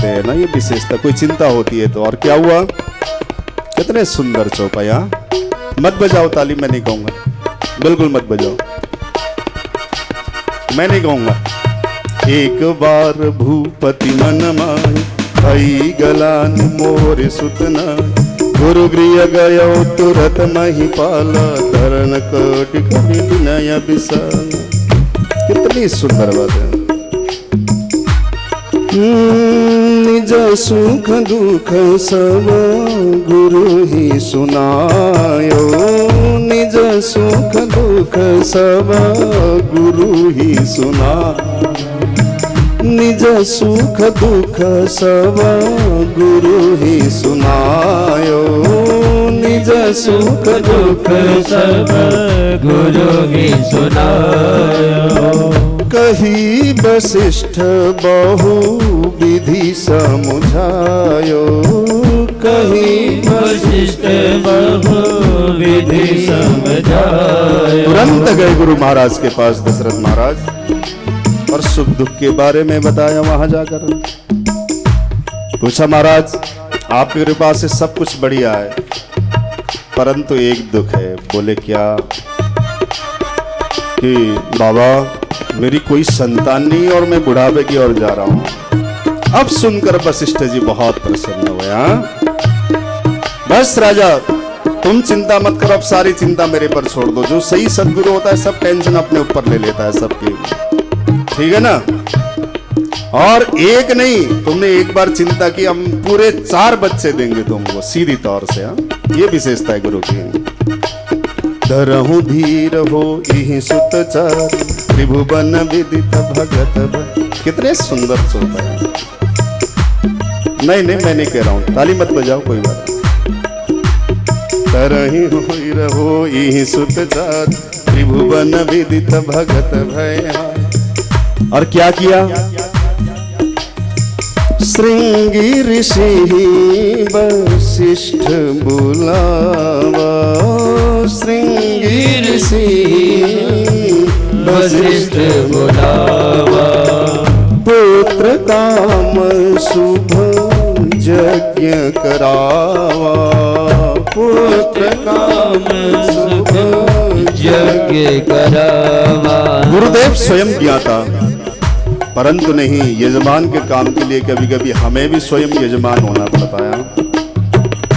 सकते हैं ना, ये विशेषता। कोई चिंता होती है तो। और क्या हुआ, कितने सुंदर चौपाई। हाँ, मत बजाओ ताली, मैं नहीं कहूंगा, बिल्कुल मत बजाओ, मैं नहीं कहूंगा। एक बार भूपति मन माय, भई गलान मोर सुतना, गुरु गृह गयो तुरत महिपाला, धरण कोटि कवि विनय विशाल। कितनी सुंदर बात है। निज सुख दुख सब गुरु ही सुनायो, निज सुख दुख सब गुरु ही सुना, निज सुख दुख सब गुरु ही सुनायो, निज सुख दुख सब गुरु ही सुनायो। कही वशिष्ठ बहु विधि समुझायो, कही वशिष्ठ बहु विधि समझायो। तुरंत गए गुरु महाराज के पास दशरथ महाराज और सुख दुख के बारे में बताया। वहां जाकर पूछा, महाराज आपकी कृपा से सब कुछ बढ़िया है, परंतु एक दुख है। बोले क्या? कि बाबा मेरी कोई संतान नहीं और मैं बुढ़ापे की ओर जा रहा हूं। अब सुनकर वशिष्ठ जी बहुत प्रसन्न हुए। हाँ, बस राजा तुम चिंता मत करो, अब सारी चिंता मेरे पर छोड़ दो। जो सही सदगुरु होता है सब टेंशन अपने ऊपर ले लेता है सबकी, ठीक है ना। और एक नहीं, तुमने एक बार चिंता की, हम पूरे 4 बच्चे देंगे तुमको सीधी तौर से। हाँ, ये विशेषता है गुरु की। धरहु धीर हो इहि सुत चार, त्रिभुवन विदित भगत भय। कितने सुंदर चौपाई है। नहीं नहीं, मैं नहीं कह रहा हूं, ताली मत बजाओ, कोई बात नहीं। तरहि धीर हो इहि सुत चार, त्रिभुवन विदित भगत भय। और क्या किया? श्रृंगी ऋषि वशिष्ठ बुलावा, श्रृंगी ऋषि वशिष्ठ बुलावा। पुत्र काम शुभ यज्ञ करावा, पुत्र काम शुभ यज्ञ करावा। गुरुदेव स्वयं ज्ञाता, परंतु नहीं, यजमान के काम के लिए कभी कभी हमें भी स्वयं यजमान होना पड़ता है।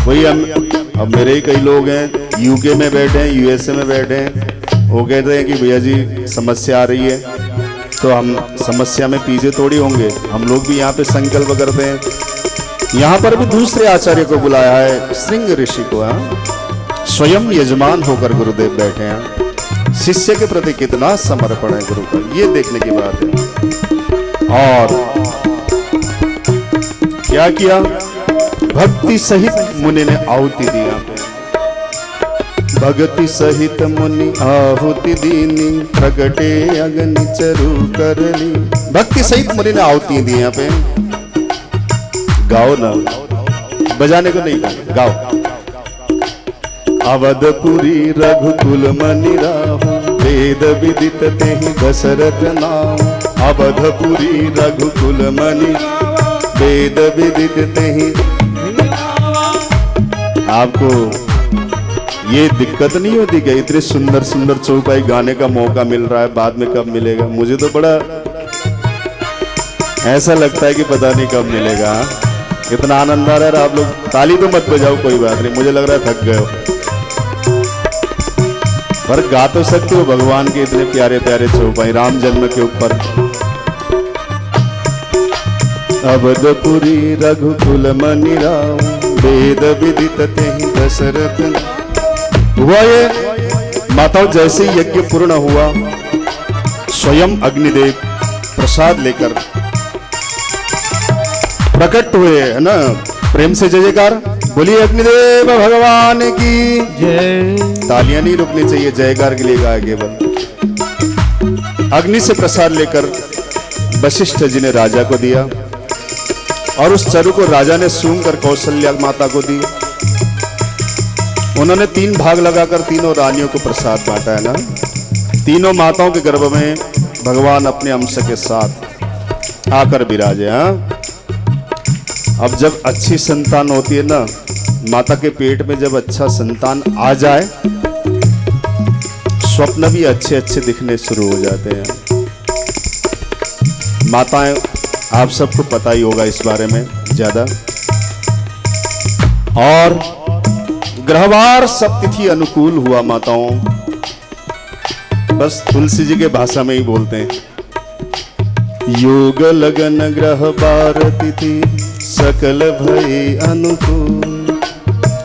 वही अब मेरे ही कई लोग हैं यूके में बैठे हैं, यूएसए में बैठे हैं, वो कहते हैं कि भैया जी समस्या आ रही है, तो हम समस्या में पीछे थोड़ी होंगे, हम लोग भी यहाँ पे संकल्प करते हैं। यहाँ पर भी दूसरे आचार्य को बुलाया है, श्रृंग ऋषि को। स्वयं यजमान होकर गुरुदेव बैठे हैं। शिष्य के प्रति कितना समर्पण है गुरु का, ये देखने की बात है। और क्या किया? भक्ति सहित मुनि ने आहुति दिया। भक्ति सहित मुनि आहुति दीनी, प्रगटे अग्नि चरु करली। भक्ति सहित मुनि ने आहुति दी। यहाँ पे गाओ ना, बजाने को नहीं कहा, गाओ। अवधपुरी रघुकुल मनि राहु, वेद विदित तेहि दशरथ नाम। अवधपुरी रघुकुल मनि, वेद विदित तेहि। आपको ये दिक्कत नहीं होती कि इतने सुंदर सुंदर चौपाई गाने का मौका मिल रहा है, बाद में कब मिलेगा? मुझे तो बड़ा ऐसा लगता है कि पता नहीं कब मिलेगा। इतना आनंद आ रहा है। आप लोग ताली तो मत बजाओ, कोई बात नहीं, मुझे लग रहा है थक गए हो, पर गा तो सकते हो भगवान के इतने प्यारे प्यारे चौपाई राम जन्म के ऊपर। अवधपुरी रघुकुल मनि राम, वेद विदित तेहि दशरथ। हुआ ये माताओं, जैसे यज्ञ पूर्ण हुआ, स्वयं अग्निदेव प्रसाद लेकर प्रकट हुए, है ना। प्रेम से जय जयकार बोलिए, अग्निदेव भगवान की जय। तालियां नहीं रुकनी चाहिए, जयकार के लिए गाया केवल। अग्नि से प्रसाद लेकर वशिष्ठ जी ने राजा को दिया, और उस चरु को राजा ने सूंघ कर कौशल्या माता को दी। उन्होंने 3 भाग लगाकर तीनों रानियों को प्रसाद बांटा, है ना। तीनों माताओं के गर्भ में भगवान अपने अंश के साथ आकर विराजे। हाँ, अब जब अच्छी संतान होती है ना, माता के पेट में जब अच्छा संतान आ जाए, स्वप्न भी अच्छे अच्छे दिखने शुरू हो जाते हैं। माताएं, आप सबको पता ही होगा इस बारे में ज्यादा। और ग्रहवार सब तिथि अनुकूल हुआ माताओं, बस तुलसी जी के भाषा में ही बोलते हैं, योग लगन ग्रह बार तिथि सकल भई अनुकूल,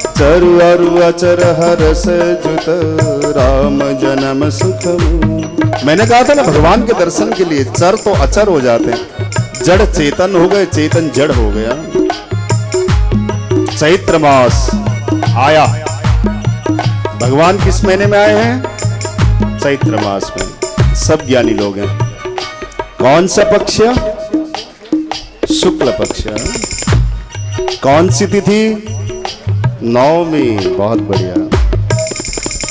चरु अरु अचर हरस जुत राम जन्म सुख मूल। मैंने कहा था ना, भगवान के दर्शन के लिए चर तो अचर हो जाते हैं, जड़ चेतन हो गए, चेतन जड़ हो गया। चैत्र मास आया, भगवान किस महीने में आए हैं? चैत्र मास में। सब ज्ञानी लोग हैं। कौन सा पक्ष? शुक्ल पक्ष। कौन सी तिथि? नवमी। बहुत बढ़िया।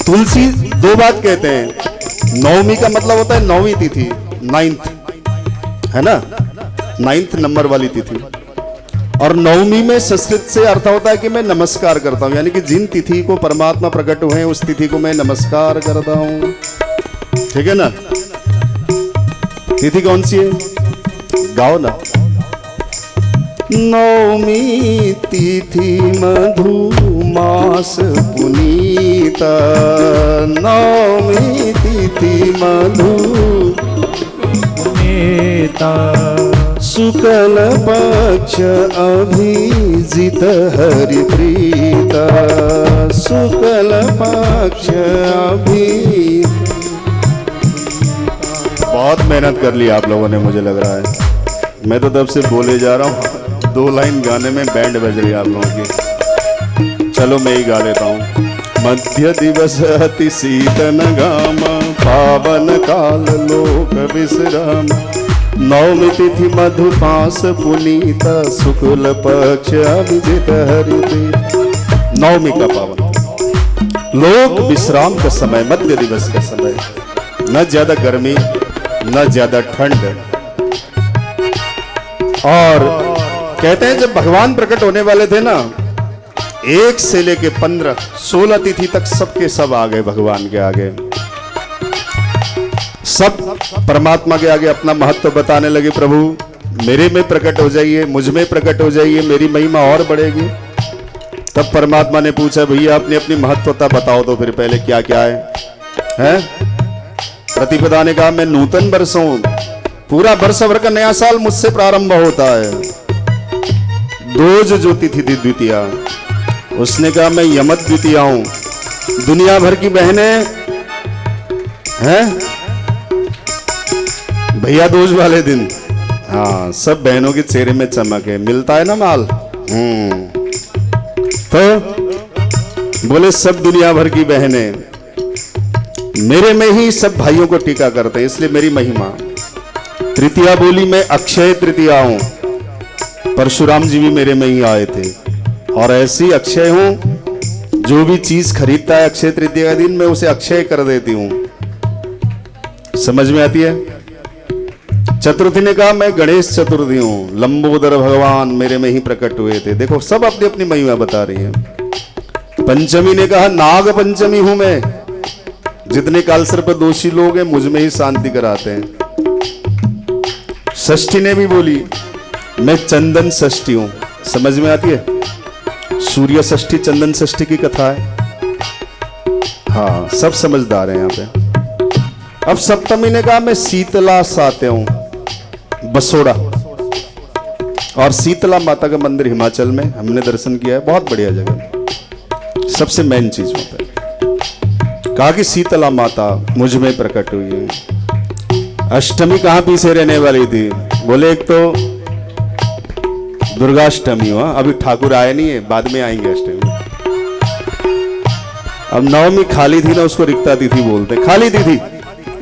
तुलसी दो बात कहते हैं, नवमी का मतलब होता है नौवीं तिथि, 9th, है ना, 9th नंबर वाली तिथि। और नवमी में संस्कृत से अर्थ होता है कि मैं नमस्कार करता हूं, यानी कि जिन तिथि को परमात्मा प्रकट हुए उस तिथि को मैं नमस्कार करता हूं। ठीक है ना? तिथि कौन सी है? गाओ ना। नवमी तिथि मधु मास पुनीता, नवमी तिथि मधु पुनीता, शुक्ल पक्ष अभिजित हरि प्रीता, शुक्ल पक्ष अभि। बहुत मेहनत कर ली आप लोगों ने, मुझे लग रहा है। मैं तो तब से बोले जा रहा हूँ, 2 लाइन गाने में बैंड बज रही है आप लोगों की। चलो मैं ही गा लेता हूँ। मध्य दिवस अति शीतन गाम, पावन काल लोक विश्राम, नवमी तिथि मधुपास पुनीत, शुक्ल पक्ष अभिजित हरि। नवमी का पावन, लोक विश्राम का समय, मध्य दिवस का समय, न ज्यादा गर्मी न ज्यादा ठंड। और कहते हैं जब भगवान प्रकट होने वाले थे ना, 1 से लेके 15, 16 तिथि तक सबके सब आ गए भगवान के आगे। सब परमात्मा के आगे अपना महत्व बताने लगे, प्रभु मेरे में प्रकट हो जाइए, मुझ में प्रकट हो जाइए, मेरी महिमा और बढ़ेगी। तब परमात्मा ने पूछा, भैया अपनी अपनी महत्वता बताओ तो फिर पहले क्या क्या है? प्रतिपदा ने कहा, मैं नूतन वर्ष हूं, पूरा वर्ष भर का नया साल मुझसे प्रारंभ होता है। दोज जो तिथि थी द्वितीया, उसने कहा मैं यमत द्वितीया हूं, दुनिया भर की बहनें हैं भैया दोज वाले दिन। हाँ, सब बहनों के चेहरे में चमक है, मिलता है ना माल। तो बोले सब दुनिया भर की बहनें मेरे में ही सब भाइयों को टीका करते हैं, इसलिए मेरी महिमा। तृतीया बोली मैं अक्षय तृतीया हूं, परशुराम जी भी मेरे में ही आए थे, और ऐसी अक्षय हूं, जो भी चीज खरीदता है अक्षय तृतीया का दिन मैं उसे अक्षय कर देती हूं। समझ में आती है? चतुर्थी ने कहा मैं गणेश चतुर्थी हूं, लंबोदर भगवान मेरे में ही प्रकट हुए थे। देखो सब अपनी अपनी महिमा बता रही है। पंचमी ने कहा नाग पंचमी हूं मैं, जितने कालसर्प दोषी लोग हैं मुझ में ही शांति कराते हैं। षष्ठी ने भी बोली मैं चंदन षष्ठी हूं। समझ में आती है? सूर्य षष्ठी चंदन षष्ठी की कथा है। हाँ, सब समझदार हैं यहाँ पे। अब सप्तमी ने कहा मैं शीतला साते हूं, बसोड़ा। और शीतला माता का मंदिर हिमाचल में हमने दर्शन किया है, बहुत बढ़िया जगह। सबसे मेन चीज होता है, कहा कि शीतला माता मुझ में प्रकट हुई है। अष्टमी कहां पीछे रहने वाली थी? बोले एक तो दुर्गाष्टमी हुआ, अभी ठाकुर आए नहीं है, बाद में आएंगे अष्टमी। अब नवमी खाली थी ना, उसको रिक्ता तिथि बोलते, खाली तिथि,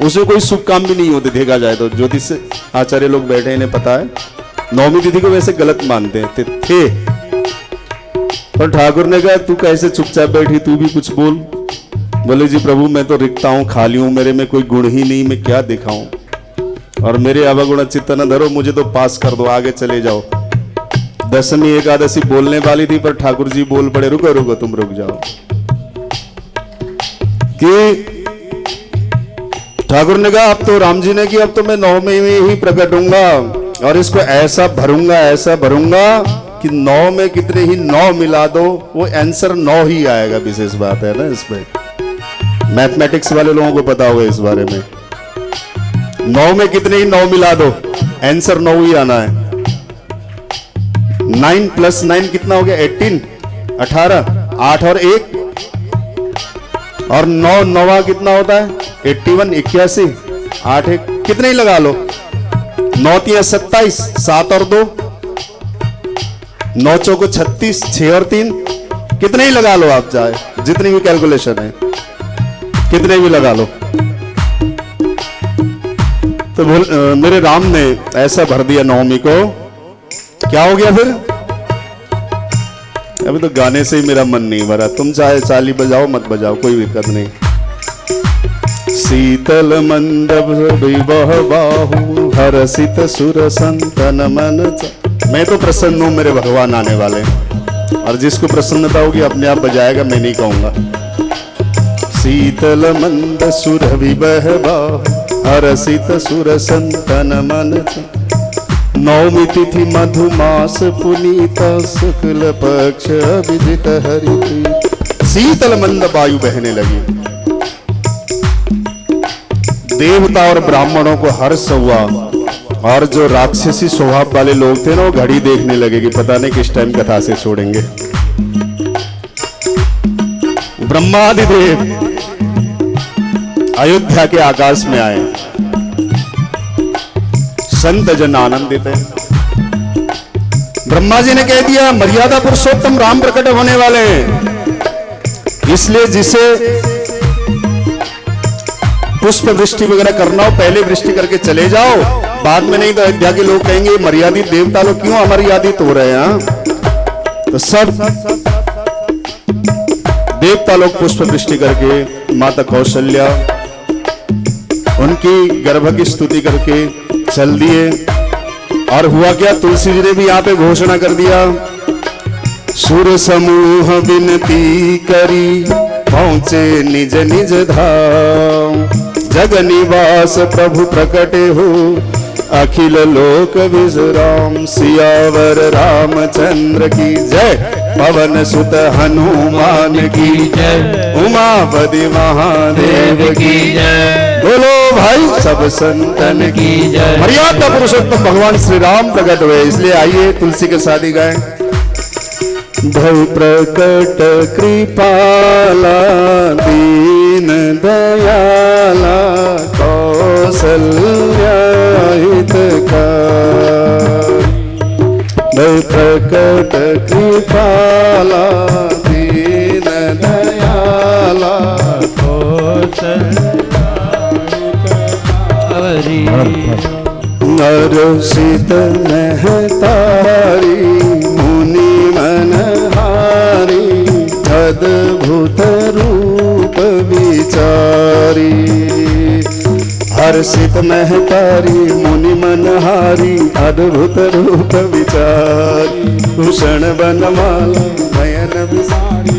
उसमें कोई शुभ काम भी नहीं होते। देखा जाए तो ज्योतिष आचार्य लोग बैठे, इन्हें पता है। नवमी तिथि को वैसे गलत मानते थे। और ठाकुर ने कहा तू कैसे चुपचाप बैठी, तू भी कुछ बोल। बोले जी प्रभु मैं तो रिक्ता हूं, खाली हूं, मेरे में कोई गुण ही नहीं, मैं क्या दिखाऊं, और मेरे अवगुण चित्त न धरो, मुझे तो पास कर दो, आगे चले जाओ। दशमी एकादशी बोलने वाली थी पर ठाकुर जी बोल पड़े, रुको रुको तुम रुक जाओ, कि ठाकुर ने कहा अब तो राम जी ने कि अब तो मैं नवमी में ही प्रकट होऊंगा और इसको ऐसा भरूंगा कि 9 में कितने ही 9 मिला दो वो आंसर 9 ही आएगा। विशेष बात है ना इसमें, मैथमेटिक्स वाले लोगों को पता होगा इस बारे में। 9 में कितने ही 9 मिला दो आंसर 9 ही आना है। 9 + 9 कितना हो गया? 18, 18, 8 और 1 और 9 9 कितना होता है? 81, 81, 8 1 कितने ही लगा लो, 9 3 27, 7 और 2 9 चौको 36, 6 और 3 कितने ही लगा लो आप, चाहे जितनी भी कैलकुलेशन है कितने भी लगा लो। तो मेरे राम ने ऐसा भर दिया नवमी को, क्या हो गया फिर? अभी तो गाने से ही मेरा मन नहीं भरा, तुम चाहे चाली बजाओ मत बजाओ कोई दिक्कत नहीं। शीतल मंद विवह बाहु हरसित सुर संतन मन। मैं तो प्रसन्न हूं, मेरे भगवान आने वाले हैं और जिसको प्रसन्नता होगी अपने आप बजाएगा, मैं नहीं कहूंगा। शीतल मंद सुर विवह बाहु हरसित सुर संतन मन। नवमी तिथि मधुमास पुनीता शुक्ल पक्ष अभिजित हरि। शीतल मंद वायु बहने लगी, देवता और ब्राह्मणों को हर्ष हुआ और जो राक्षसी स्वभाव वाले लोग थे ना वो घड़ी देखने लगे कि पता नहीं किस टाइम कथा से छोड़ेंगे। ब्रह्मादिदेव अयोध्या के आकाश में आए, संत जन आनंदित है। ब्रह्मा जी ने कह दिया मर्यादा पुरुषोत्तम राम प्रकट होने वाले हैं, इसलिए जिसे पुष्प वृष्टि वगैरह करना हो पहले वृष्टि करके चले जाओ, बाद में नहीं तो अयोध्या के लोग कहेंगे मर्यादित देवता लोग क्यों अमर्यादित हो रहे हैं। तो सब देवता लोग पुष्प वृष्टि करके माता कौशल्या उनकी गर्भ की स्तुति करके चल दिए। और हुआ क्या, तुलसी जी ने भी यहाँ पे घोषणा कर दिया, सुर समूह विनती करी पहुंचे निज निज धाम। जग निवास प्रभु प्रकटे हो अखिल लोक विश्राम। सियावर रामचंद्र की जय, पवन सुत हनुमान की जय, उमापति महादेव की जय। बोलो भाई सब संतन की जय। मर्यादा पुरुषोत्तम भगवान श्री राम प्रकट हुए, इसलिए आइए तुलसी के साथ ही गाएं। भव प्रकट कृपाला दीन दयाला कौसल्या हितकारी। भव प्रकट कृपाला दीन दयाला कौसल्या हितकारी। नरसित महतारी मुनि मनहारी अद्भुत रूप विचारी। हर्षित महतारी मुनि मनहारी अद्भुत रूप विचारी। भूषण बनमाला नयन विसारी।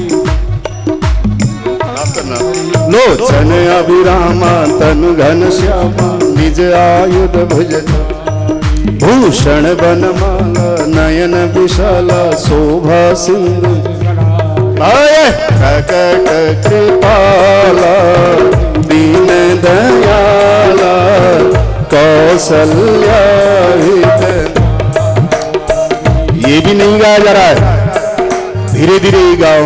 लोचन अभिरामा तनु घन श्यामा निज आयुध भुज। भूषण बनमाला नयन विशाला शोभा सिंधु। प्रकट कृपाला दीन दयाला कौसल्या हित। ये भी नहीं गाया जा रहा है, धीरे धीरे ही गाओ।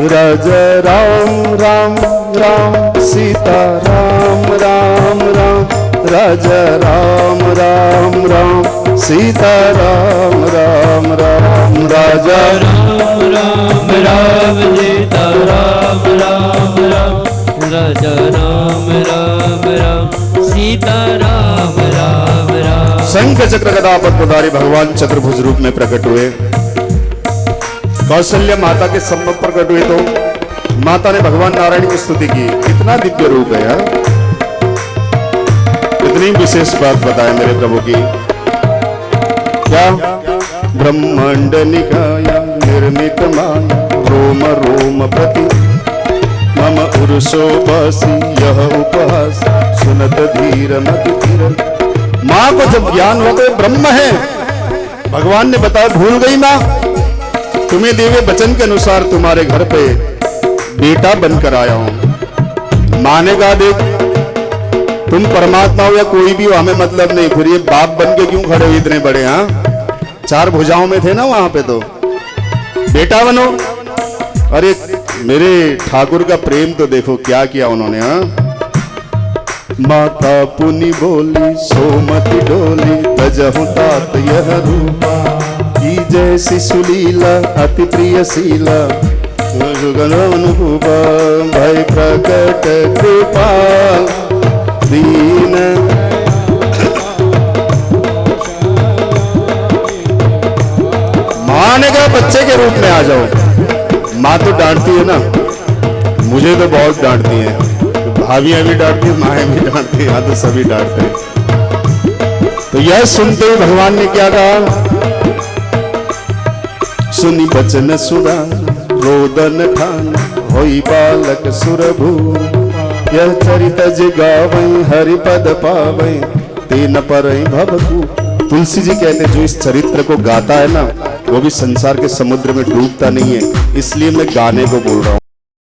राजा राम राम राम सीता राम राम राम। राजा राम राम राम सीता राम राम राम। राजा राम राम राम सीता राम राम राम। राजा राम राम राम सीता राम राम राम। शंख चक्र गदा पद्मधारी भगवान चतुर्भुज रूप में प्रकट हुए। कौशल्या माता के सम्मुख प्रकट हुए तो माता ने भगवान नारायण की स्तुति की। कितना दिव्य रूप है यार, इतनी विशेष बात बताए मेरे प्रभु की। क्या ब्रह्मांड निकाया निर्मित माया रोम रोम प्रति मम उर्सो बसी यह उपहास सुनत धीर मत धीर। माँ को जब ज्ञान हो गए ब्रह्म है, भगवान ने बताया भूल गई माँ, तुम्हें दिए वचन के अनुसार तुम्हारे घर पे बेटा बनकर आया हूं। माँ ने कहा देख तुम परमात्मा हो या कोई भी हो हमें मतलब नहीं, फिर ये बाप बन के क्यों खड़े हो इतने बड़े? हाँ चार भुजाओं में थे ना वहां पे, तो बेटा बनो। अरे मेरे ठाकुर का प्रेम तो देखो क्या किया उन्होंने। हाँ माता पुनि बोली सोमति डोली तजहु तात यह रूपा की जैसी सुलीला अति प्रिय शीला अनुभूपा भय प्रकट कृपा दीन। माँ ने कहा बच्चे के रूप में आ जाओ। माँ तो डांटती है ना, मुझे तो बहुत डांटती है, भाभियां भी डांटती है, माएँ भी डांटती है, यहाँ तो सभी डांटते हैं। तो यह सुनते ही भगवान ने क्या कहा, सुनी बचन सुना रोदन ठान होई बालक सुरभू यह चरित जगावई हरि पद पावई तेन परई भवकू। तुलसी जी कहते हैं जो इस चरित्र को गाता है ना वो भी संसार के समुद्र में डूबता नहीं है, इसलिए मैं गाने को बोल रहा हूँ।